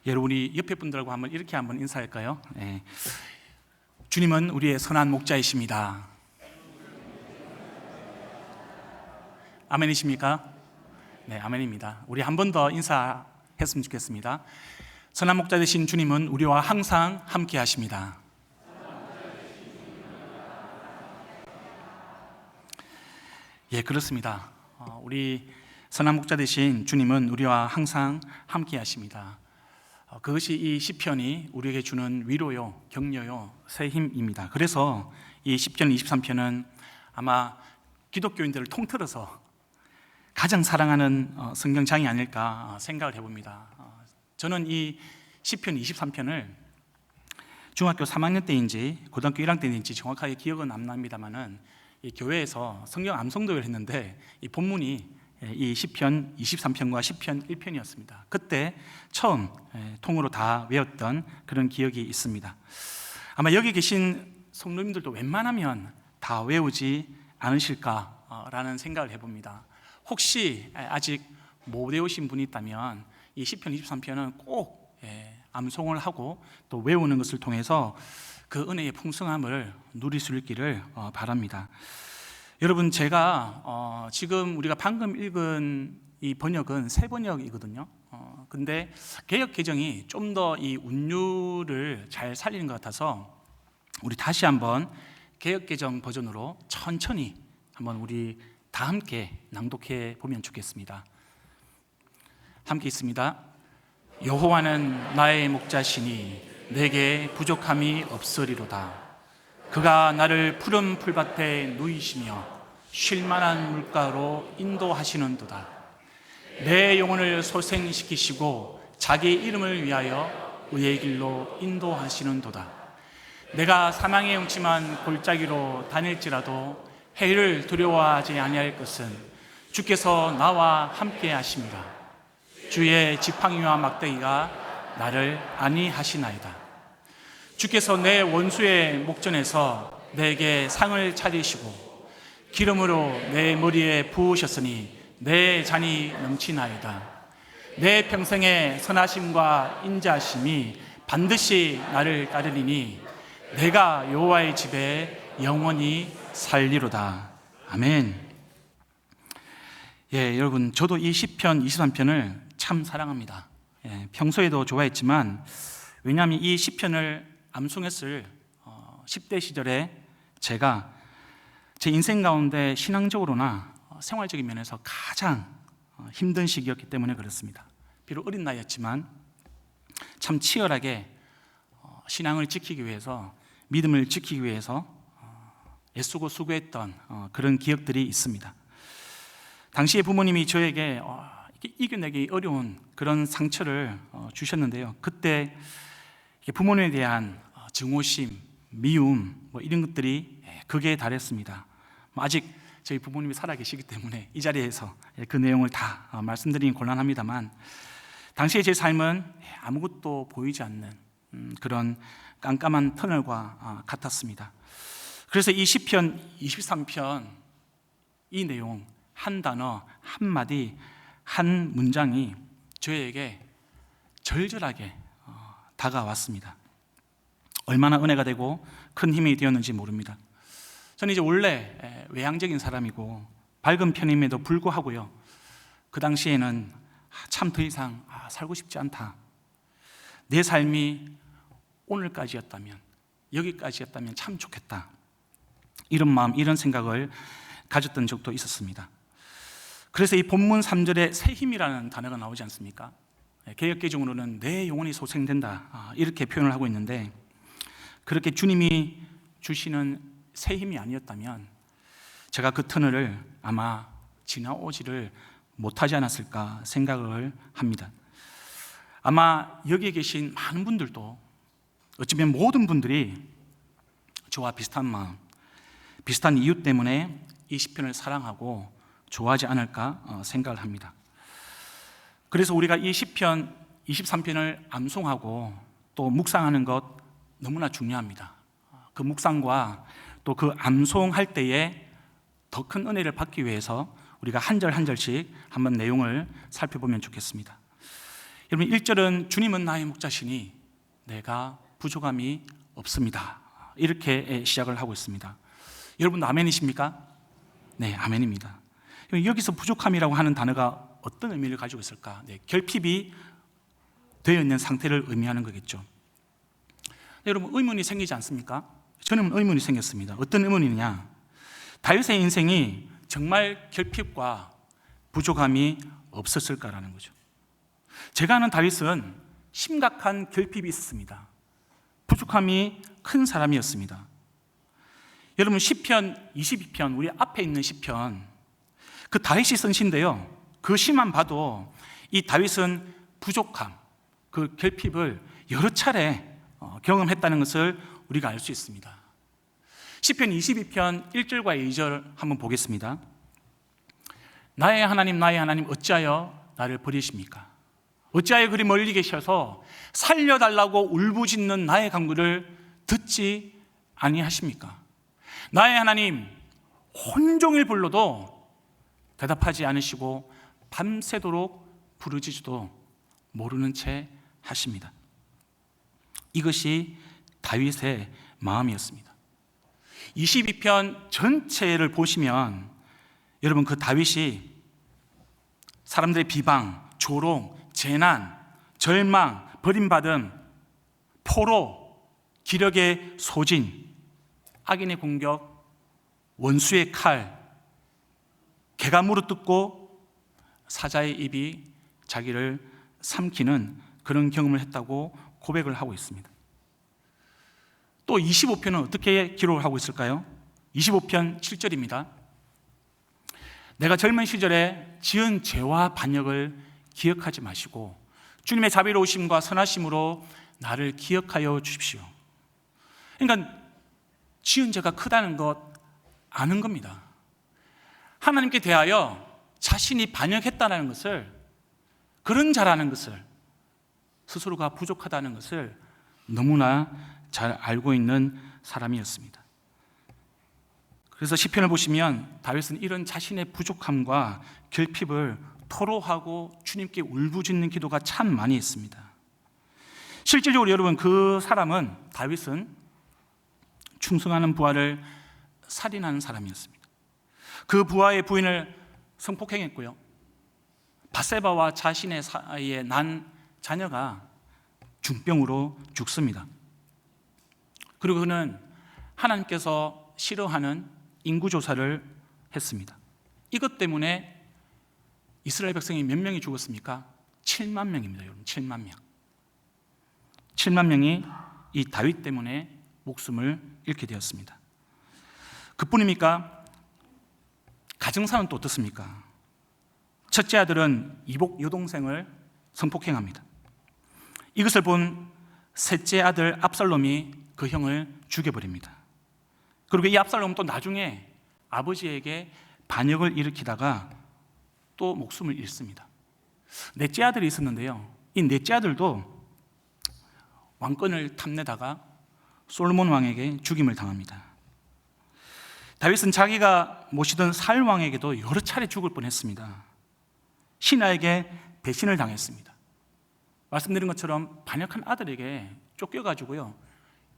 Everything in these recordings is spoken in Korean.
여러분, 우리 옆에 분들하고 이렇게 한번 인사할까요? 네. 주님은 우리의 선한 목자이십니다. 아멘이십니까? 네, 아멘입니다. 우리 한 번 더 인사했으면 좋겠습니다. 선한 목자 되신 주님은 우리와 항상 함께 하십니다. 예, 그렇습니다. 우리 선한 목자 되신 주님은 우리와 항상 함께 하십니다. 그것이 이 시편이 우리에게 주는 위로요, 격려요, 새 힘입니다. 그래서 이 시편 23편은 아마 기독교인들을 통틀어서 가장 사랑하는 성경장이 아닐까 생각을 해봅니다. 저는 이 시편 23편을 중학교 3학년 때인지 고등학교 1학년 때인지 정확하게 기억은 안 납니다만은 이 교회에서 성경 암송도를 했는데 이 본문이 이 시편 23편과 시편 1편이었습니다. 그때 처음 통으로 다 외웠던 그런 기억이 있습니다. 아마 여기 계신 성도님들도 웬만하면 다 외우지 않으실까라는 생각을 해봅니다. 혹시 아직 못 외우신 분이 있다면 이 시편 23편은 꼭 암송을 하고 또 외우는 것을 통해서 그 은혜의 풍성함을 누릴 수 있기를 바랍니다. 여러분, 제가 지금 우리가 방금 읽은 이 번역은 새 번역이거든요. 근데 개역 개정이 좀 더 이 운율을 잘 살리는 것 같아서 우리 다시 한번 개역 개정 버전으로 천천히 한번 우리 다 함께 낭독해 보면 좋겠습니다. 함께 있습니다. 여호와는 나의 목자시니 내게 부족함이 없으리로다. 그가 나를 푸른 풀밭에 누이시며 쉴만한 물가로 인도하시는도다. 내 영혼을 소생시키시고 자기 이름을 위하여 의의 길로 인도하시는도다. 내가 사망의 음침한 골짜기로 다닐지라도 해를 두려워하지 아니할 것은 주께서 나와 함께 하심이라. 주의 지팡이와 막대기가 나를 안위하시나이다. 주께서 내 원수의 목전에서 내게 상을 차리시고 기름으로 내 머리에 부으셨으니 내 잔이 넘치나이다. 내 평생의 선하심과 인자하심이 반드시 나를 따르리니 내가 여호와의 집에 영원히 살리로다. 아멘. 예, 여러분, 저도 이 시편 23편을 참 사랑합니다. 평소에도 좋아했지만 왜냐하면 이 시편을 암송했을 10대 시절에 제가 제 인생 가운데 신앙적으로나 생활적인 면에서 가장 힘든 시기였기 때문에 그렇습니다. 비록 어린 나이였지만 참 치열하게 신앙을 지키기 위해서, 믿음을 지키기 위해서 애쓰고 수고했던 그런 기억들이 있습니다. 당시에 부모님이 저에게 이겨내기 어려운 그런 상처를 주셨는데요. 그때 부모님에 대한 증오심, 미움 이런 것들이 극에 달했습니다. 아직 저희 부모님이 살아계시기 때문에 이 자리에서 그 내용을 다 말씀드리긴 곤란합니다만 당시에 제 삶은 아무것도 보이지 않는 그런 깜깜한 터널과 같았습니다. 그래서 이 시편 23편 이 내용 한 단어, 한 마디, 한 문장이 저에게 절절하게 다가왔습니다. 얼마나 은혜가 되고 큰 힘이 되었는지 모릅니다. 저는 이제 원래 외향적인 사람이고 밝은 편임에도 불구하고요, 그 당시에는 참 더 이상 살고 싶지 않다. 내 삶이 오늘까지였다면, 여기까지였다면 참 좋겠다. 이런 마음, 이런 생각을 가졌던 적도 있었습니다. 그래서 이 본문 3절에 새 힘이라는 단어가 나오지 않습니까? 개역개정으로는 내 영혼이 소생된다, 이렇게 표현을 하고 있는데, 그렇게 주님이 주시는 새 힘이 아니었다면 제가 그 터널을 아마 지나오지를 못하지 않았을까 생각을 합니다. 아마 여기에 계신 많은 분들도, 어쩌면 모든 분들이 저와 비슷한 마음, 비슷한 이유 때문에 이 시편을 사랑하고 좋아하지 않을까 생각을 합니다. 그래서 우리가 이 시편 23편을 암송하고 또 묵상하는 것 너무나 중요합니다. 그 묵상과 또 그 암송할 때에 더 큰 은혜를 받기 위해서 우리가 한 절 한 절씩 한번 내용을 살펴보면 좋겠습니다. 여러분 1절은 주님은 나의 목자시니 내가 부족함이 없습니다. 이렇게 시작을 하고 있습니다. 여러분 아멘이십니까? 네, 아멘입니다. 여기서 부족함이라고 하는 단어가 어떤 의미를 가지고 있을까? 네, 결핍이 되어 있는 상태를 의미하는 거겠죠. 여러분 의문이 생기지 않습니까? 저는 의문이 생겼습니다. 어떤 의문이냐? 다윗의 인생이 정말 결핍과 부족함이 없었을까라는 거죠. 제가 아는 다윗은 심각한 결핍이 있었습니다. 부족함이 큰 사람이었습니다. 여러분 시편 22편, 우리 앞에 있는 시편, 그 다윗이 쓴 시인데요, 그 시만 봐도 이 다윗은 부족함, 그 결핍을 여러 차례 경험했다는 것을 우리가 알 수 있습니다. 시편 22편 1절과 2절 한번 보겠습니다. 나의 하나님 어찌하여 나를 버리십니까? 어찌하여 그리 멀리 계셔서 살려달라고 울부짖는 나의 간구를 듣지 아니하십니까? 나의 하나님 온종일 불러도 대답하지 않으시고 밤새도록 부르짖어도 모르는 채 하십니다. 이것이 다윗의 마음이었습니다. 22편 전체를 보시면 여러분 그 다윗이 사람들의 비방, 조롱, 재난, 절망, 버림받음, 포로, 기력의 소진, 악인의 공격, 원수의 칼, 개가 물어뜯고 사자의 입이 자기를 삼키는 그런 경험을 했다고 고백을 하고 있습니다. 또 25편은 어떻게 기록을 하고 있을까요? 25편 7절입니다. 내가 젊은 시절에 지은 죄와 반역을 기억하지 마시고 주님의 자비로우심과 선하심으로 나를 기억하여 주십시오. 그러니까 지은 죄가 크다는 것 아는 겁니다. 하나님께 대하여 자신이 반역했다는 것을, 그런 자라는 것을, 스스로가 부족하다는 것을 너무나 잘 알고 있는 사람이었습니다. 그래서 시편을 보시면 다윗은 이런 자신의 부족함과 결핍을 토로하고 주님께 울부짖는 기도가 참 많이 있습니다. 실질적으로 여러분 그 사람은, 다윗은 충성하는 부하를 살인하는 사람이었습니다. 그 부하의 부인을 성폭행했고요, 밧세바와 자신의 사이에 난 자녀가 중병으로 죽습니다. 그리고 그는 하나님께서 싫어하는 인구조사를 했습니다. 이것 때문에 이스라엘 백성이 몇 명이 죽었습니까? 7만 명입니다. 여러분 7만 명. 7만 명이 이 다윗 때문에 목숨을 잃게 되었습니다. 그뿐입니까? 가정사는 또 어떻습니까? 첫째 아들은 이복 여동생을 성폭행합니다. 이것을 본 셋째 아들 압살롬이 그 형을 죽여버립니다. 그리고 이 압살롬은 또 나중에 아버지에게 반역을 일으키다가 또 목숨을 잃습니다. 넷째 아들이 있었는데요, 이 넷째 아들도 왕권을 탐내다가 솔로몬 왕에게 죽임을 당합니다. 다윗은 자기가 모시던 사울 왕에게도 여러 차례 죽을 뻔했습니다. 신하에게 배신을 당했습니다. 말씀드린 것처럼 반역한 아들에게 쫓겨가지고요,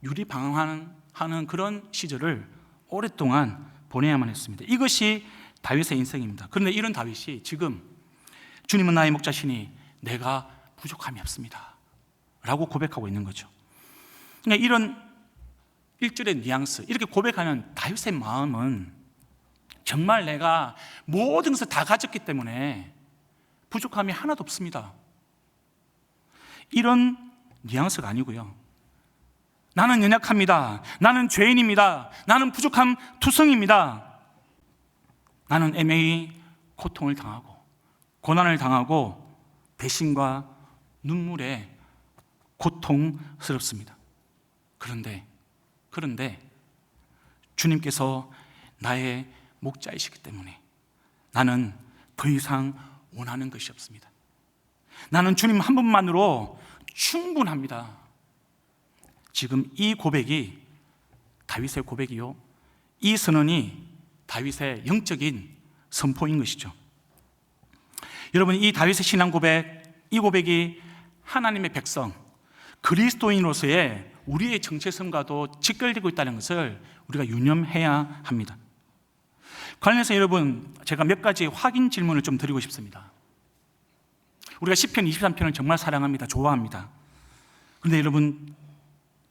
유리방황하는 그런 시절을 오랫동안 보내야만 했습니다. 이것이 다윗의 인생입니다. 그런데 이런 다윗이 지금 주님은 나의 목자시니 내가 부족함이 없습니다 라고 고백하고 있는 거죠. 그러니까 이런 1절의 뉘앙스, 이렇게 고백하는 다윗의 마음은 정말 내가 모든 것을 다 가졌기 때문에 부족함이 하나도 없습니다, 이런 뉘앙스가 아니고요, 나는 연약합니다, 나는 죄인입니다, 나는 부족함 투성입니다, 나는 애매히 고통을 당하고 고난을 당하고 배신과 눈물에 고통스럽습니다. 그런데 주님께서 나의 목자이시기 때문에 나는 더 이상 원하는 것이 없습니다. 나는 주님 한 분만으로 충분합니다. 지금 이 고백이 다윗의 고백이요, 이 선언이 다윗의 영적인 선포인 것이죠. 여러분 이 다윗의 신앙 고백, 이 고백이 하나님의 백성, 그리스도인으로서의 우리의 정체성과도 직결되고 있다는 것을 우리가 유념해야 합니다. 관련해서 여러분, 제가 몇 가지 확인 질문을 좀 드리고 싶습니다. 우리가 시편 23편을 정말 사랑합니다. 좋아합니다. 그런데 여러분,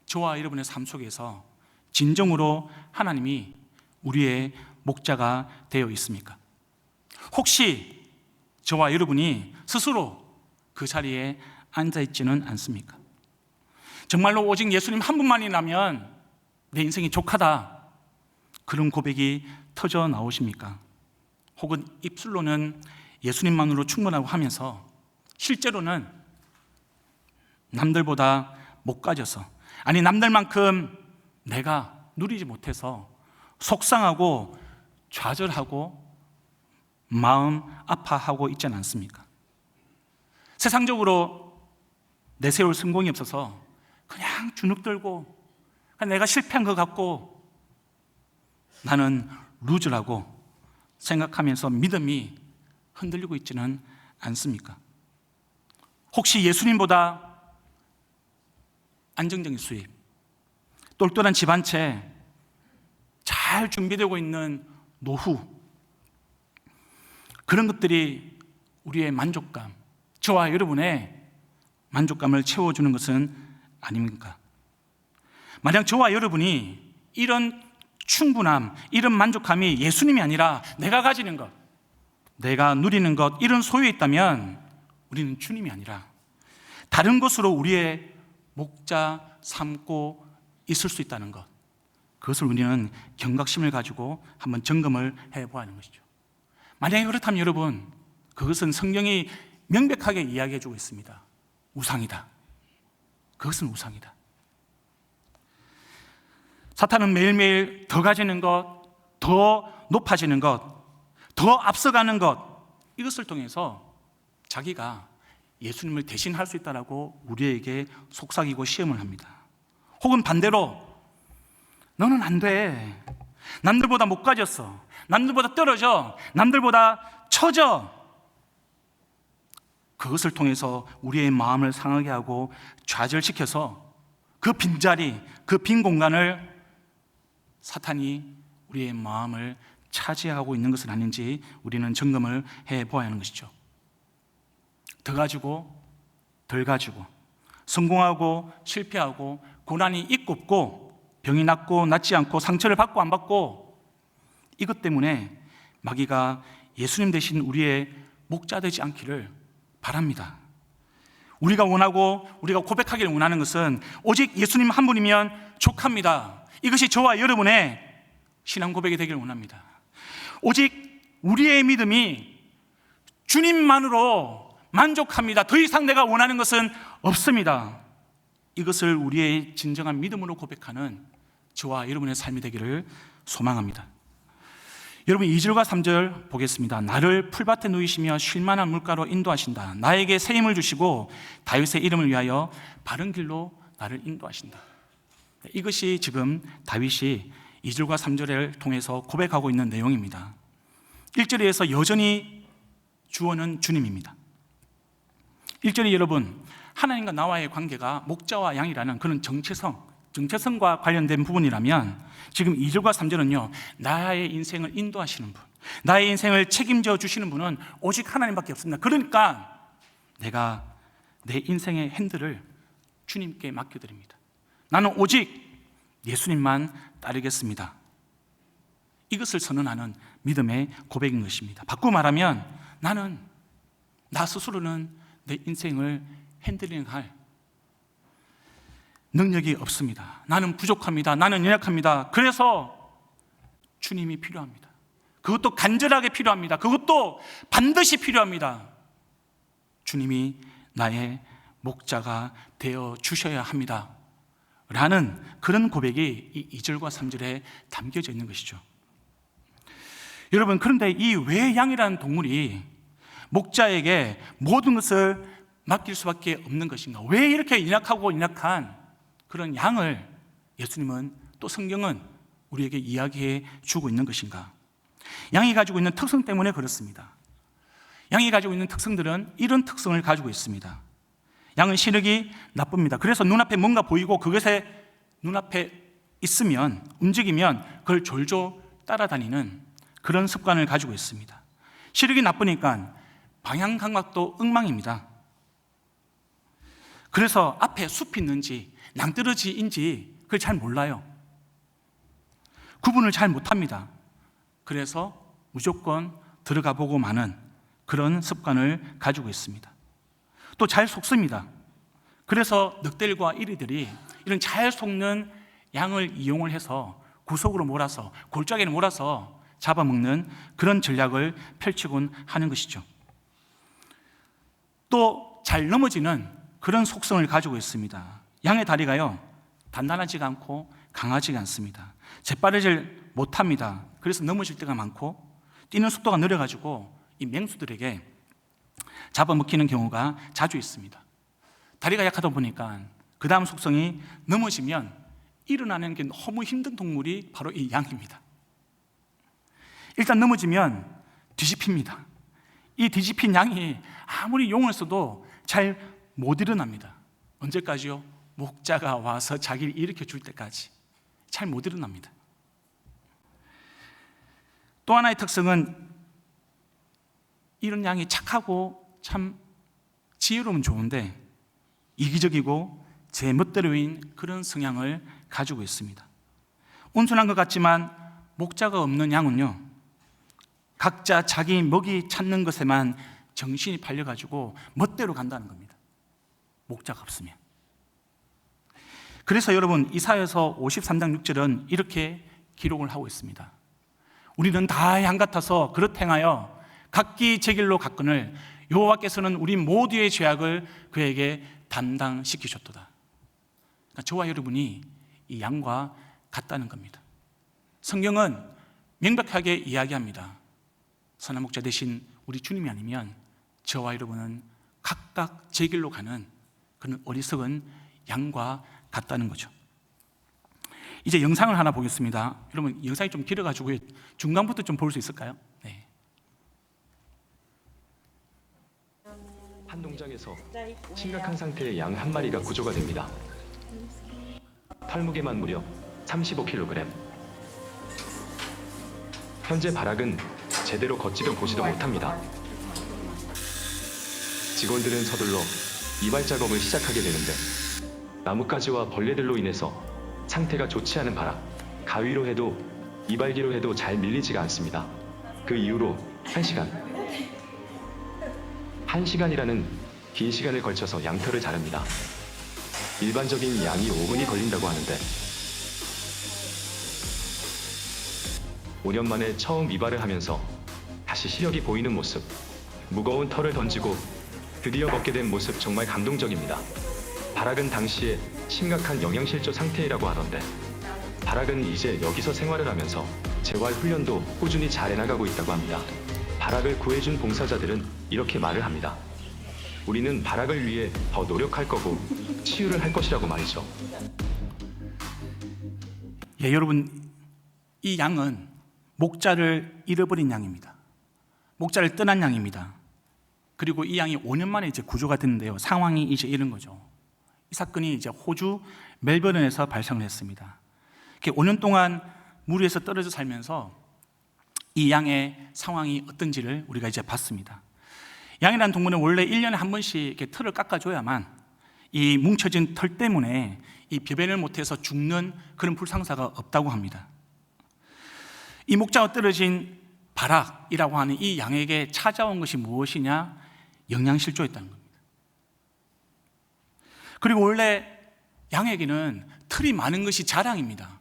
저와 여러분의 삶 속에서 진정으로 하나님이 우리의 목자가 되어 있습니까? 혹시 저와 여러분이 스스로 그 자리에 앉아있지는 않습니까? 정말로 오직 예수님 한 분만이라면 내 인생이 족하다, 그런 고백이 터져 나오십니까? 혹은 입술로는 예수님만으로 충분하고 하면서 실제로는 남들보다 못 가져서, 아니 남들만큼 내가 누리지 못해서 속상하고 좌절하고 마음 아파하고 있지 않습니까? 세상적으로 내세울 성공이 없어서 그냥 주눅들고 내가 실패한 것 같고 나는 루즈라고 생각하면서 믿음이 흔들리고 있지는 않습니까? 혹시 예수님보다 안정적인 수입, 똘똘한 집 한 채, 잘 준비되고 있는 노후, 그런 것들이 우리의 만족감, 저와 여러분의 만족감을 채워주는 것은 아닙니까? 만약 저와 여러분이 이런 충분함, 이런 만족감이 예수님이 아니라 내가 가지는 것, 내가 누리는 것, 이런 소유에 있다면 우리는 주님이 아니라 다른 것으로 우리의 목자 삼고 있을 수 있다는 것, 그것을 우리는 경각심을 가지고 한번 점검을 해보아야 하는 것이죠. 만약에 그렇다면 여러분, 그것은 성경이 명백하게 이야기해주고 있습니다. 우상이다. 그것은 우상이다. 사탄은 매일매일 더 가지는 것, 더 높아지는 것, 더 앞서가는 것, 이것을 통해서 자기가 예수님을 대신할 수 있다고 우리에게 속삭이고 시험을 합니다. 혹은 반대로 너는 안 돼, 남들보다 못 가졌어, 남들보다 떨어져, 남들보다 처져, 그것을 통해서 우리의 마음을 상하게 하고 좌절시켜서 그 빈자리, 그 빈 공간을 사탄이 우리의 마음을 차지하고 있는 것은 아닌지 우리는 점검을 해보아야 하는 것이죠. 더 가지고 덜 가지고, 성공하고 실패하고, 고난이 있고 없고, 병이 낫고 낫지 않고, 상처를 받고 안 받고, 이것 때문에 마귀가 예수님 대신 우리의 목자 되지 않기를 바랍니다. 우리가 원하고 우리가 고백하기를 원하는 것은 오직 예수님 한 분이면 족합니다. 이것이 저와 여러분의 신앙 고백이 되기를 원합니다. 오직 우리의 믿음이 주님만으로 만족합니다. 더 이상 내가 원하는 것은 없습니다. 이것을 우리의 진정한 믿음으로 고백하는 저와 여러분의 삶이 되기를 소망합니다. 여러분, 2절과 3절 보겠습니다. 나를 풀밭에 누이시며 쉴만한 물가로 인도하신다. 나에게 새 힘을 주시고 다윗의 이름을 위하여 바른 길로 나를 인도하신다. 이것이 지금 다윗이 2절과 3절을 통해서 고백하고 있는 내용입니다. 1절에서 여전히 주어는 주님입니다. 1절에 여러분, 하나님과 나와의 관계가 목자와 양이라는 그런 정체성과 관련된 부분이라면, 지금 2절과 3절은요, 나의 인생을 인도하시는 분, 나의 인생을 책임져 주시는 분은 오직 하나님밖에 없습니다. 그러니까 내가 내 인생의 핸들을 주님께 맡겨드립니다. 나는 오직 예수님만 따르겠습니다. 이것을 선언하는 믿음의 고백인 것입니다. 바꾸어 말하면 나는 나 스스로는 내 인생을 핸들링할 능력이 없습니다. 나는 부족합니다. 나는 연약합니다. 그래서 주님이 필요합니다. 그것도 간절하게 필요합니다. 그것도 반드시 필요합니다. 주님이 나의 목자가 되어 주셔야 합니다. 라는 그런 고백이 이 2절과 3절에 담겨져 있는 것이죠. 여러분, 그런데 이 왜 양이라는 동물이 목자에게 모든 것을 맡길 수밖에 없는 것인가? 왜 이렇게 연약한 그런 양을 예수님은, 또 성경은 우리에게 이야기해 주고 있는 것인가? 양이 가지고 있는 특성 때문에 그렇습니다. 양이 가지고 있는 특성들은 이런 특성을 가지고 있습니다. 양은 시력이 나쁩니다. 그래서 눈앞에 뭔가 보이고 그것에 눈앞에 있으면, 움직이면 그걸 졸졸 따라다니는 그런 습관을 가지고 있습니다. 시력이 나쁘니까 방향 감각도 엉망입니다. 그래서 앞에 숲이 있는지 낭떠러지인지 그걸 잘 몰라요. 구분을 잘 못합니다. 그래서 무조건 들어가 보고 마는 그런 습관을 가지고 있습니다. 또 잘 속습니다. 그래서 늑대들과 이리들이 이런 잘 속는 양을 이용을 해서 구석으로 몰아서, 골짜기를 몰아서 잡아먹는 그런 전략을 펼치곤 하는 것이죠. 또 잘 넘어지는 그런 속성을 가지고 있습니다. 양의 다리가요, 단단하지가 않고 강하지가 않습니다. 재빠르질 못합니다. 그래서 넘어질 때가 많고 뛰는 속도가 느려가지고 이 맹수들에게 잡아먹히는 경우가 자주 있습니다. 다리가 약하다 보니까 그 다음 속성이 넘어지면 일어나는 게 너무 힘든 동물이 바로 이 양입니다. 일단 넘어지면 뒤집힙니다. 이 뒤집힌 양이 아무리 용을 써도 잘 못 일어납니다. 언제까지요? 목자가 와서 자기를 일으켜 줄 때까지 잘 못 일어납니다. 또 하나의 특성은 이런 양이 착하고 참 지혜로우면 좋은데 이기적이고 제 멋대로인 그런 성향을 가지고 있습니다. 온순한 것 같지만 목자가 없는 양은요, 각자 자기 먹이 찾는 것에만 정신이 팔려가지고 멋대로 간다는 겁니다. 목자가 없으면. 그래서 여러분, 이사야서 53장 6절은 이렇게 기록을 하고 있습니다. 우리는 다 양 같아서 그릇 행하여 각기 제 길로 갔거늘 여호와께서는 우리 모두의 죄악을 그에게 담당시키셨도다. 그러니까 저와 여러분이 이 양과 같다는 겁니다. 성경은 명백하게 이야기합니다. 선한 목자 대신 우리 주님이 아니면 저와 여러분은 각각 제 길로 가는 그런 어리석은 양과 같다는 거죠. 이제 영상을 하나 보겠습니다. 여러분, 영상이 좀 길어가지고 중간부터 좀 볼 수 있을까요? 네. 한 농장에서 심각한 상태의 양 한 마리가 구조가 됩니다. 털무게만 무려 35kg. 현재 바락은 제대로 걷지도 보지도 못합니다. 직원들은 서둘러 이발 작업을 시작하게 되는데 나뭇가지와 벌레들로 인해서 상태가 좋지 않은 바락, 가위로 해도 이발기로 해도 잘 밀리지가 않습니다. 그 이후로 1시간이라는 긴 시간을 걸쳐서 양털을 자릅니다. 일반적인 양이 5분이 걸린다고 하는데 5년 만에 처음 이발을 하면서 다시 시력이 보이는 모습, 무거운 털을 던지고 드디어 걷게 된 모습 정말 감동적입니다. 바락은 당시에 심각한 영양실조 상태라고 하던데 바락은 이제 여기서 생활을 하면서 재활 훈련도 꾸준히 잘 해나가고 있다고 합니다. 바락을 구해준 봉사자들은 이렇게 말을 합니다. 우리는 바락을 위해 더 노력할 거고 치유를 할 것이라고 말이죠. 예, 여러분, 이 양은 목자를 잃어버린 양입니다. 목자를 떠난 양입니다. 그리고 이 양이 5년 만에 이제 구조가 됐는데요, 상황이 이제 이런 거죠. 이 사건이 이제 호주 멜버른에서 발생을 했습니다. 5년 동안 물 위에서 떨어져 살면서 이 양의 상황이 어떤지를 우리가 이제 봤습니다. 양이라는 동물은 원래 1년에 한 번씩 이렇게 털을 깎아줘야만 이 뭉쳐진 털 때문에 이 배변을 못해서 죽는 그런 불상사가 없다고 합니다. 이 목자가 떨어진 바락이라고 하는 이 양에게 찾아온 것이 무엇이냐? 영양실조였다는 겁니다. 그리고 원래 양에게는 털이 많은 것이 자랑입니다.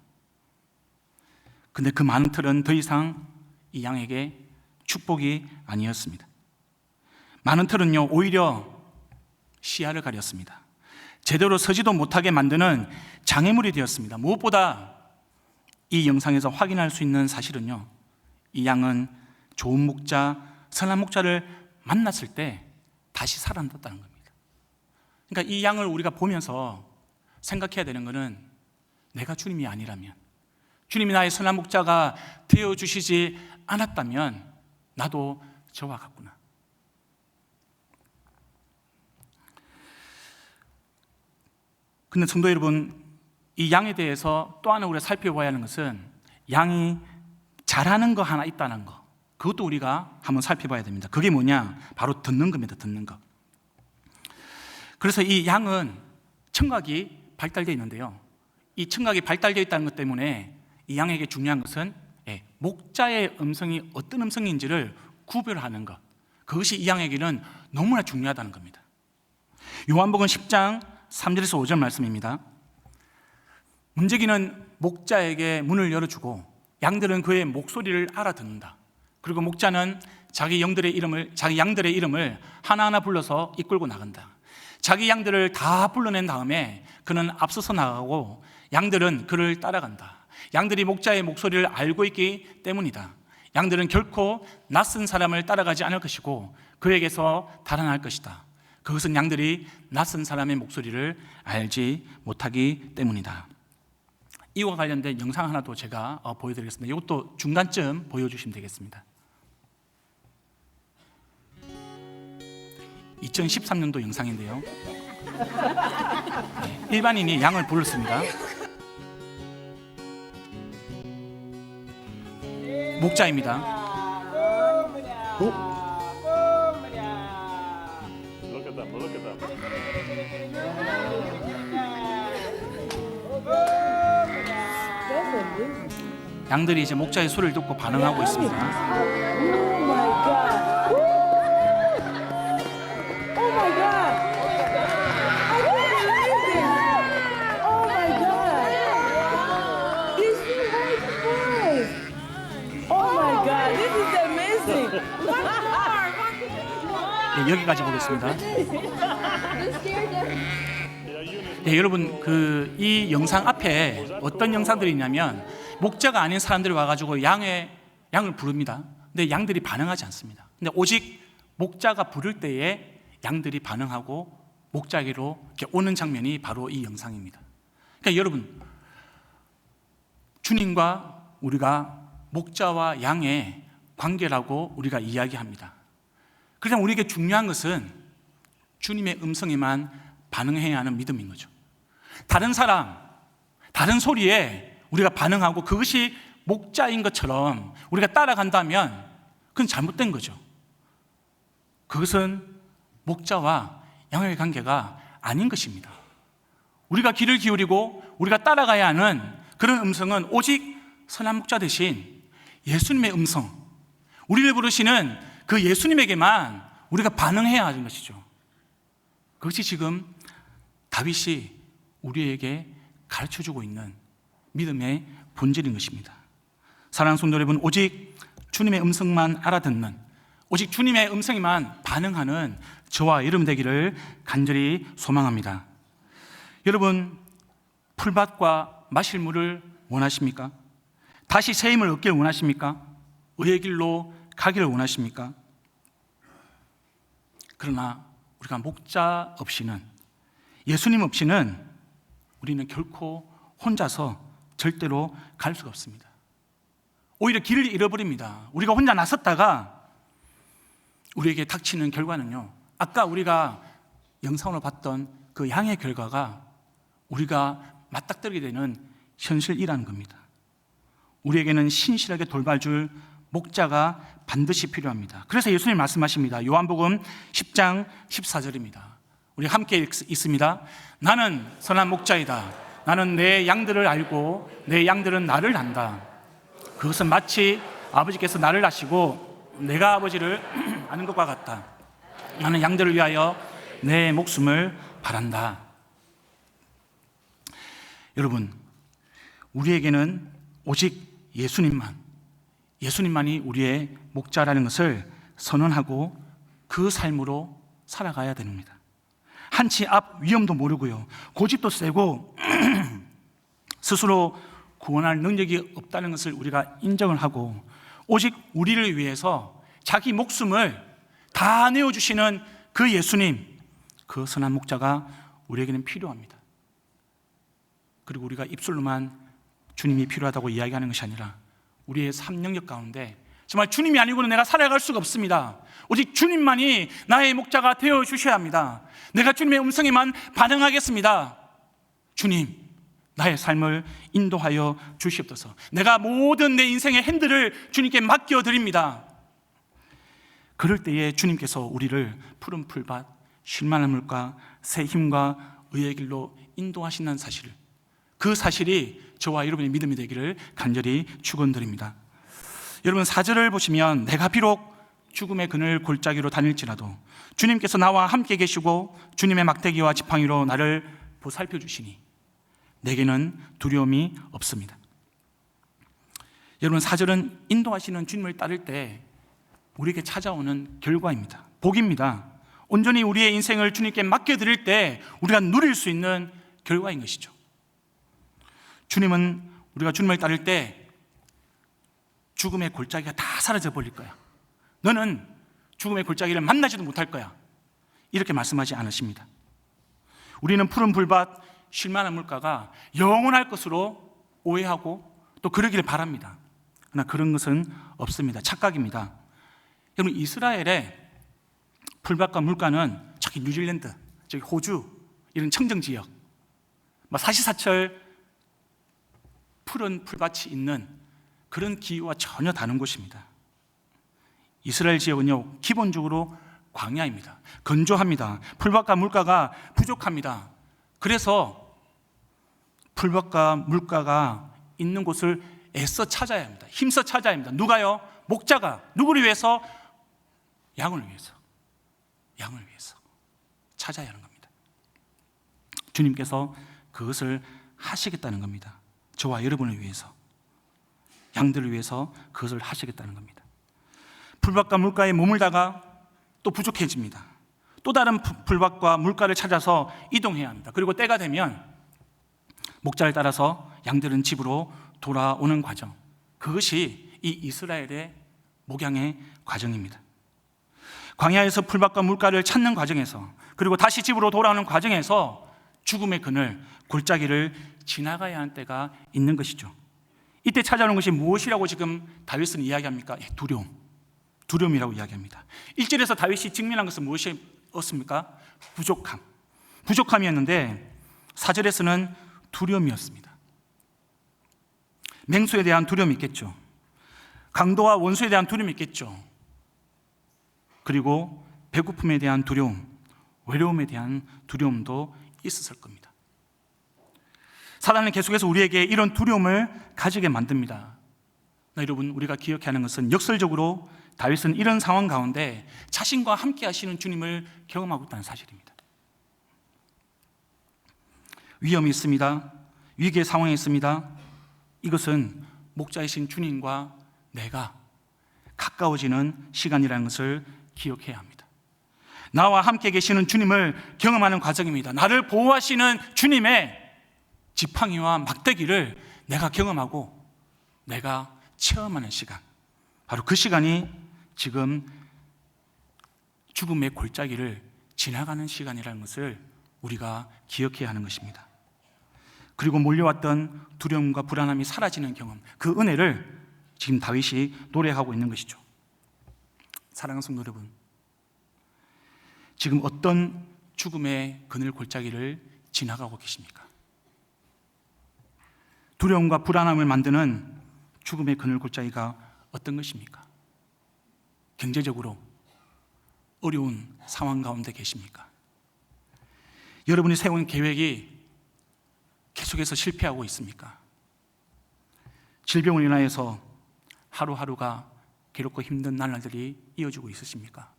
근데 그 많은 털은 더 이상 이 양에게 축복이 아니었습니다. 많은 털은요, 오히려 시야를 가렸습니다. 제대로 서지도 못하게 만드는 장애물이 되었습니다. 무엇보다 이 영상에서 확인할 수 있는 사실은요, 이 양은 좋은 목자, 선한 목자를 만났을 때 다시 살아났다는 겁니다. 그러니까 이 양을 우리가 보면서 생각해야 되는 것은 내가 주님이 아니라면, 주님이 나의 선한 목자가 되어주시지 않았다면 나도 저와 같구나. 근데 성도 여러분, 이 양에 대해서 또 하나 우리가 살펴봐야 하는 것은 양이 잘하는 거 하나 있다는 거, 그것도 우리가 한번 살펴봐야 됩니다. 그게 뭐냐? 바로 듣는 겁니다. 듣는 거. 그래서 이 양은 청각이 발달되어 있는데요, 이 청각이 발달되어 있다는 것 때문에 이 양에게 중요한 것은 목자의 음성이 어떤 음성인지를 구별하는 것, 그것이 이 양에게는 너무나 중요하다는 겁니다. 요한복음 10장 3절에서 5절 말씀입니다. 문지기는 목자에게 문을 열어주고 양들은 그의 목소리를 알아듣는다. 그리고 목자는 자기 양들의 이름을 하나하나 불러서 이끌고 나간다. 자기 양들을 다 불러낸 다음에 그는 앞서서 나가고 양들은 그를 따라간다. 양들이 목자의 목소리를 알고 있기 때문이다. 양들은 결코 낯선 사람을 따라가지 않을 것이고 그에게서 달아날 것이다. 그것은 양들이 낯선 사람의 목소리를 알지 못하기 때문이다. 이와 관련된 영상 하나 더 제가 보여드리겠습니다. 이것도 중간쯤 보여주시면 되겠습니다. 2013년도 영상인데요, 일반인이 양을 불렀습니다. 목자입니다. 양들이 이제 목자의 소리를 듣고 반응하고 있습니다. 네, 여기까지 보겠습니다. 네, 여러분, 이 영상 앞에 어떤 영상들이 있냐면 목자가 아닌 사람들이 와가지고 양을 부릅니다. 근데 양들이 반응하지 않습니다. 근데 오직 목자가 부를 때에 양들이 반응하고 목자에게로 이렇게 오는 장면이 바로 이 영상입니다. 그러니까 여러분, 주님과 우리가 목자와 양의 관계라고 우리가 이야기합니다. 그래서 우리에게 중요한 것은 주님의 음성에만 반응해야 하는 믿음인 거죠. 다른 사람, 다른 소리에 우리가 반응하고 그것이 목자인 것처럼 우리가 따라간다면 그건 잘못된 거죠. 그것은 목자와 양의 관계가 아닌 것입니다. 우리가 귀를 기울이고 우리가 따라가야 하는 그런 음성은 오직 선한 목자 대신 예수님의 음성, 우리를 부르시는 그 예수님에게만 우리가 반응해야 하는 것이죠. 그것이 지금 다윗이 우리에게 가르쳐주고 있는 믿음의 본질인 것입니다. 사랑하는 성도 여러분, 오직 주님의 음성만 알아듣는, 오직 주님의 음성에만 반응하는 저와 여러분 되기를 간절히 소망합니다. 여러분, 풀밭과 마실 물을 원하십니까? 다시 새 힘을 얻기를 원하십니까? 의의 길로 가기를 원하십니까? 그러나 우리가 목자 없이는, 예수님 없이는 우리는 결코 혼자서 절대로 갈 수가 없습니다. 오히려 길을 잃어버립니다. 우리가 혼자 나섰다가 우리에게 닥치는 결과는요, 아까 우리가 영상으로 봤던 그 양의 결과가 우리가 맞닥뜨리게 되는 현실이라는 겁니다. 우리에게는 신실하게 돌봐줄 목자가 반드시 필요합니다. 그래서 예수님 말씀하십니다. 요한복음 10장 14절입니다. 우리 함께 읽습니다. 나는 선한 목자이다. 나는 내 양들을 알고 내 양들은 나를 안다. 그것은 마치 아버지께서 나를 아시고 내가 아버지를 아는 것과 같다. 나는 양들을 위하여 내 목숨을 바란다. 여러분, 우리에게는 오직 예수님만이 우리의 목자라는 것을 선언하고 그 삶으로 살아가야 됩니다. 한치 앞 위험도 모르고요, 고집도 세고 스스로 구원할 능력이 없다는 것을 우리가 인정을 하고 오직 우리를 위해서 자기 목숨을 다 내어주시는 그 예수님, 그 선한 목자가 우리에게는 필요합니다. 그리고 우리가 입술로만 주님이 필요하다고 이야기하는 것이 아니라 우리의 삶 영역 가운데 정말 주님이 아니고는 내가 살아갈 수가 없습니다. 오직 주님만이 나의 목자가 되어 주셔야 합니다. 내가 주님의 음성에만 반응하겠습니다. 주님, 나의 삶을 인도하여 주시옵소서. 내가 모든 내 인생의 핸들을 주님께 맡겨드립니다. 그럴 때에 주님께서 우리를 푸른 풀밭, 쉴만한 물가, 새 힘과 의의 길로 인도하신다는 사실, 그 사실이 저와 여러분의 믿음이 되기를 간절히 축원드립니다. 여러분, 4절을 보시면 내가 비록 죽음의 그늘 골짜기로 다닐지라도 주님께서 나와 함께 계시고 주님의 막대기와 지팡이로 나를 보살펴 주시니 내게는 두려움이 없습니다. 여러분, 4절은 인도하시는 주님을 따를 때 우리에게 찾아오는 결과입니다. 복입니다. 온전히 우리의 인생을 주님께 맡겨드릴 때 우리가 누릴 수 있는 결과인 것이죠. 주님은 우리가 주님을 따를 때 죽음의 골짜기가 다 사라져 버릴 거야. 너는 죽음의 골짜기를 만나지도 못할 거야. 이렇게 말씀하지 않으십니다. 우리는 푸른 불밭, 쉴만한 물가가 영원할 것으로 오해하고 또 그러기를 바랍니다. 그러나 그런 것은 없습니다. 착각입니다. 여러분, 이스라엘의 풀밭과 물가는 저기 뉴질랜드, 저기 호주 이런 청정지역, 사시사철 푸른 풀밭이 있는 그런 기후와 전혀 다른 곳입니다. 이스라엘 지역은요, 기본적으로 광야입니다. 건조합니다. 풀밭과 물가가 부족합니다. 그래서 풀밭과 물가가 있는 곳을 애써 찾아야 합니다. 힘써 찾아야 합니다. 누가요? 목자가. 누구를 위해서? 양을 위해서. 양을 위해서 찾아야 하는 겁니다. 주님께서 그것을 하시겠다는 겁니다. 저와 여러분을 위해서, 양들을 위해서 그것을 하시겠다는 겁니다. 풀밭과 물가에 머물다가 또 부족해집니다. 또 다른 풀밭과 물가를 찾아서 이동해야 합니다. 그리고 때가 되면 목자를 따라서 양들은 집으로 돌아오는 과정, 그것이 이 이스라엘의 목양의 과정입니다. 광야에서 풀밭과 물가를 찾는 과정에서, 그리고 다시 집으로 돌아오는 과정에서 죽음의 그늘, 골짜기를 지나가야 하는 때가 있는 것이죠. 이때 찾아오는 것이 무엇이라고 지금 다윗은 이야기합니까? 두려움이라고 이야기합니다. 1절에서 다윗이 직면한 것은 무엇이었습니까? 부족함이었는데 4절에서는 두려움이었습니다. 맹수에 대한 두려움이 있겠죠. 강도와 원수에 대한 두려움이 있겠죠. 그리고 배고픔에 대한 두려움, 외로움에 대한 두려움도 있었을 겁니다. 사단은 계속해서 우리에게 이런 두려움을 가지게 만듭니다. 여러분, 우리가 기억해야 하는 것은 역설적으로 다윗은 이런 상황 가운데 자신과 함께 하시는 주님을 경험하고 있다는 사실입니다. 위험이 있습니다. 위기의 상황이 있습니다. 이것은 목자이신 주님과 내가 가까워지는 시간이라는 것을 기억해야 합니다. 나와 함께 계시는 주님을 경험하는 과정입니다. 나를 보호하시는 주님의 지팡이와 막대기를 내가 경험하고 내가 체험하는 시간, 바로 그 시간이 지금 죽음의 골짜기를 지나가는 시간이라는 것을 우리가 기억해야 하는 것입니다. 그리고 몰려왔던 두려움과 불안함이 사라지는 경험, 그 은혜를 지금 다윗이 노래하고 있는 것이죠. 사랑하는 성도 여러분, 지금 어떤 죽음의 그늘 골짜기를 지나가고 계십니까? 두려움과 불안함을 만드는 죽음의 그늘 골짜기가 어떤 것입니까? 경제적으로 어려운 상황 가운데 계십니까? 여러분이 세운 계획이 계속해서 실패하고 있습니까? 질병으로 인하여서 하루하루가 괴롭고 힘든 날들이 이어지고 있으십니까?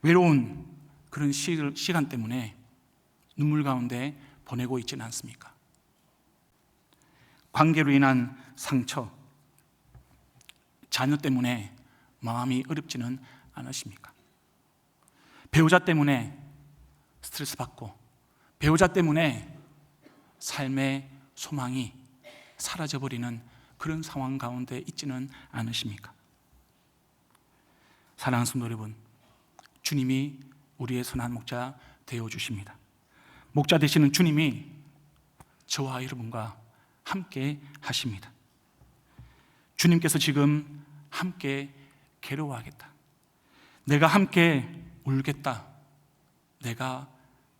외로운 그런 시간 때문에 눈물 가운데 보내고 있지는 않습니까? 관계로 인한 상처, 자녀 때문에 마음이 어렵지는 않으십니까? 배우자 때문에 스트레스 받고, 배우자 때문에 삶의 소망이 사라져버리는 그런 상황 가운데 있지는 않으십니까? 사랑하는 성도 여러분, 주님이 우리의 선한 목자 되어주십니다. 목자 되시는 주님이 저와 여러분과 함께 하십니다. 주님께서 지금 함께 괴로워하겠다, 내가 함께 울겠다, 내가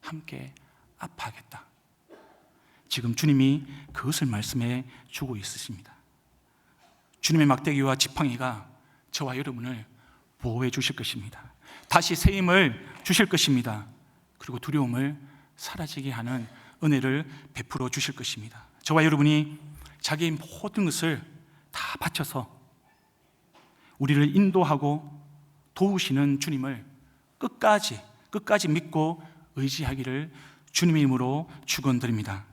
함께 아파하겠다, 지금 주님이 그것을 말씀해 주고 있으십니다. 주님의 막대기와 지팡이가 저와 여러분을 보호해 주실 것입니다. 다시 새 힘을 주실 것입니다. 그리고 두려움을 사라지게 하는 은혜를 베풀어 주실 것입니다. 저와 여러분이 자기의 모든 것을 다 바쳐서 우리를 인도하고 도우시는 주님을 끝까지 믿고 의지하기를 주님의 이름으로 축원드립니다.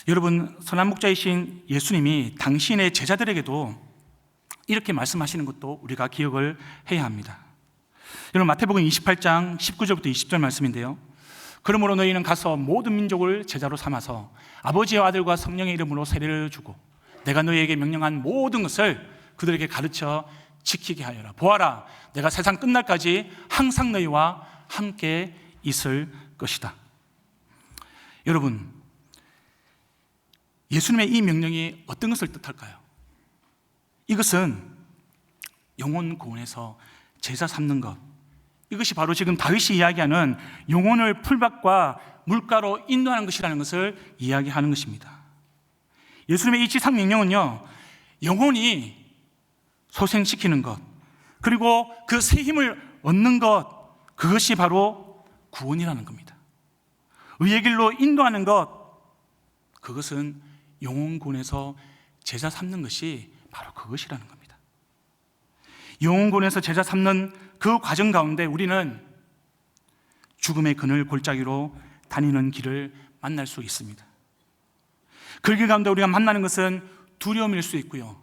여러분, 선한 목자이신 예수님이 당신의 제자들에게도 이렇게 말씀하시는 것도 우리가 기억을 해야 합니다. 여러분, 마태복음 28장 19절부터 20절 말씀인데요. 그러므로 너희는 가서 모든 민족을 제자로 삼아서 아버지와 아들과 성령의 이름으로 세례를 주고 내가 너희에게 명령한 모든 것을 그들에게 가르쳐 지키게 하여라. 보아라, 내가 세상 끝날까지 항상 너희와 함께 있을 것이다. 여러분, 예수님의 이 명령이 어떤 것을 뜻할까요? 이것은 영혼 구원에서 제자 삼는 것, 이것이 바로 지금 다윗이 이야기하는 영혼을 풀밭과 물가로 인도하는 것이라는 것을 이야기하는 것입니다. 예수님의 이 지상 명령은요, 영혼이 소생시키는 것, 그리고 그 새 힘을 얻는 것, 그것이 바로 구원이라는 겁니다. 의의 길로 인도하는 것, 그것은 영혼군에서 제자 삼는 것이 바로 그것이라는 겁니다. 영혼군에서 제자 삼는 그 과정 가운데 우리는 죽음의 그늘 골짜기로 다니는 길을 만날 수 있습니다. 그 길 가운데 우리가 만나는 것은 두려움일 수 있고요,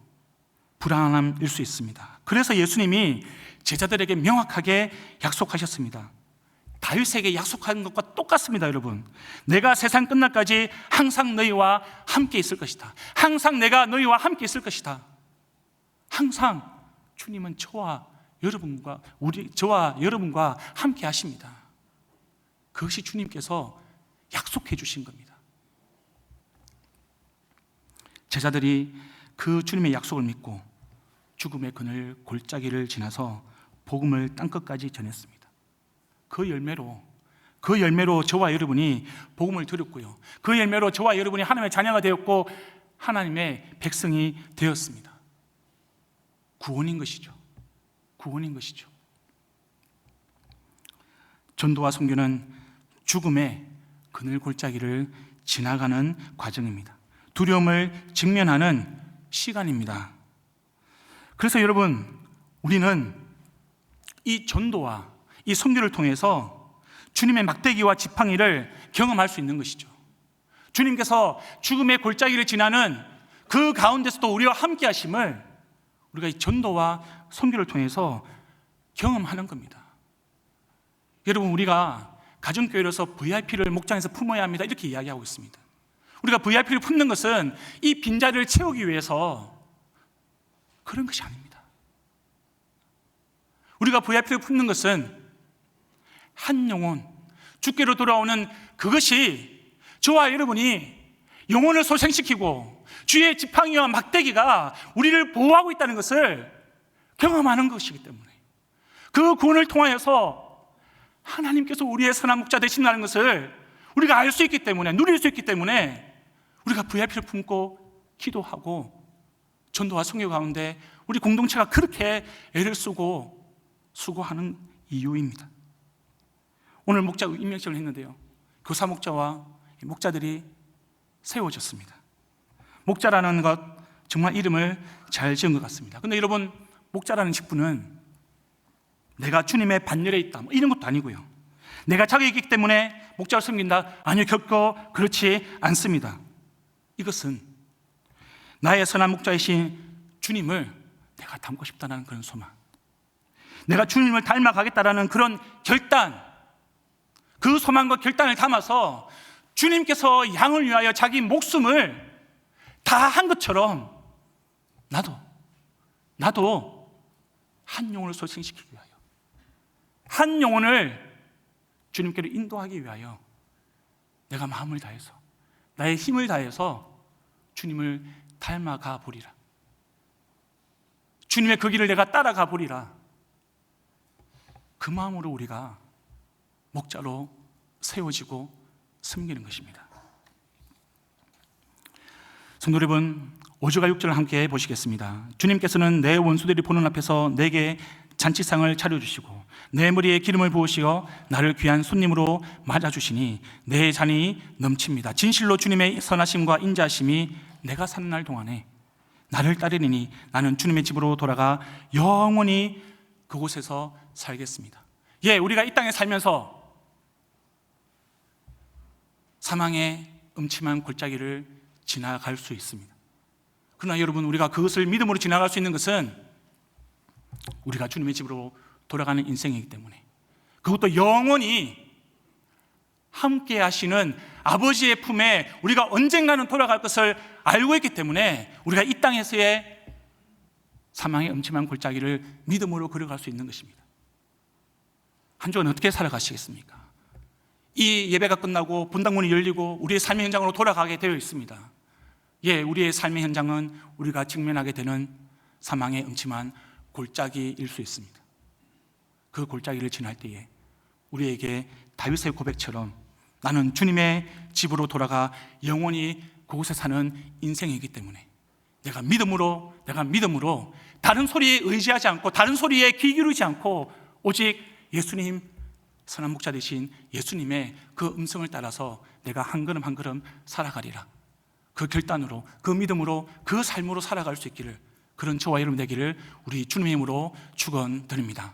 불안함일 수 있습니다. 그래서 예수님이 제자들에게 명확하게 약속하셨습니다. 다윗에게 약속한 것과 똑같습니다. 여러분, 내가 세상 끝날까지 항상 너희와 함께 있을 것이다. 항상 내가 너희와 함께 있을 것이다. 항상 주님은 저와 여러분과 함께 하십니다. 그것이 주님께서 약속해 주신 겁니다. 제자들이 그 주님의 약속을 믿고 죽음의 그늘 골짜기를 지나서 복음을 땅끝까지 전했습니다. 그 열매로 저와 여러분이 복음을 들었고요, 그 열매로 저와 여러분이 하나님의 자녀가 되었고 하나님의 백성이 되었습니다. 구원인 것이죠. 전도와 선교는 죽음의 그늘 골짜기를 지나가는 과정입니다. 두려움을 직면하는 시간입니다. 그래서 여러분, 우리는 이 전도와 이 선교를 통해서 주님의 막대기와 지팡이를 경험할 수 있는 것이죠. 주님께서 죽음의 골짜기를 지나는 그 가운데서도 우리와 함께 하심을 우리가 이 전도와 선교를 통해서 경험하는 겁니다. 여러분, 우리가 가정교회로서 VIP를 목장에서 품어야 합니다, 이렇게 이야기하고 있습니다. 우리가 VIP를 품는 것은 이 빈자리를 채우기 위해서 그런 것이 아닙니다. 우리가 VIP를 품는 것은 한 영혼, 주께로 돌아오는 그것이 저와 여러분이 영혼을 소생시키고 주의 지팡이와 막대기가 우리를 보호하고 있다는 것을 경험하는 것이기 때문에, 그 구원을 통하여서 하나님께서 우리의 선한 목자 되신다는 것을 우리가 알 수 있기 때문에, 누릴 수 있기 때문에 우리가 VIP를 품고 기도하고 전도와 선교 가운데 우리 공동체가 그렇게 애를 쓰고 수고하는 이유입니다. 오늘 목자 임명식을 했는데요, 교사 목자와 목자들이 세워졌습니다. 목자라는 것, 정말 이름을 잘 지은 것 같습니다. 그런데 여러분, 목자라는 직분은 내가 주님의 반열에 있다, 이런 것도 아니고요, 내가 자격이 있기 때문에 목자를 섬긴다, 아니요, 결코 그렇지 않습니다. 이것은 나의 선한 목자이신 주님을 내가 닮고 싶다는 그런 소망, 내가 주님을 닮아가겠다라는 그런 결단, 그 소망과 결단을 담아서 주님께서 양을 위하여 자기 목숨을 다 한 것처럼 나도 한 영혼을 소생시키기 위하여, 한 영혼을 주님께로 인도하기 위하여 내가 마음을 다해서, 나의 힘을 다해서 주님을 닮아가 보리라, 주님의 그 길을 내가 따라가 보리라, 그 마음으로 우리가 목자로 세워지고 섬기는 것입니다. 성도 여러분, 5절과 6절을 함께 보시겠습니다. 주님께서는 내 원수들이 보는 앞에서 내게 잔치상을 차려주시고 내 머리에 기름을 부으시어 나를 귀한 손님으로 맞아주시니 내 잔이 넘칩니다. 진실로 주님의 선하심과 인자하심이 내가 사는 날 동안에 나를 따르리니 나는 주님의 집으로 돌아가 영원히 그곳에서 살겠습니다. 예, 우리가 이 땅에 살면서 사망의 음침한 골짜기를 지나갈 수 있습니다. 그러나 여러분, 우리가 그것을 믿음으로 지나갈 수 있는 것은 우리가 주님의 집으로 돌아가는 인생이기 때문에, 그것도 영원히 함께 하시는 아버지의 품에 우리가 언젠가는 돌아갈 것을 알고 있기 때문에 우리가 이 땅에서의 사망의 음침한 골짜기를 믿음으로 걸어갈 수 있는 것입니다. 한 주간 어떻게 살아가시겠습니까? 이 예배가 끝나고 분당문이 열리고 우리의 삶의 현장으로 돌아가게 되어 있습니다. 예, 우리의 삶의 현장은 우리가 직면하게 되는 사망의 음침한 골짜기일 수 있습니다. 그 골짜기를 지날 때에 우리에게 다윗의 고백처럼 나는 주님의 집으로 돌아가 영원히 그곳에 사는 인생이기 때문에 내가 믿음으로 다른 소리에 의지하지 않고 다른 소리에 귀 기울이지 않고 오직 예수님, 선한 목자 되신 예수님의 그 음성을 따라서 내가 한 걸음 한 걸음 살아가리라. 그 결단으로, 그 믿음으로, 그 삶으로 살아갈 수 있기를, 그런 저와 여러분 되기를 우리 주님의 이름으로 축원드립니다.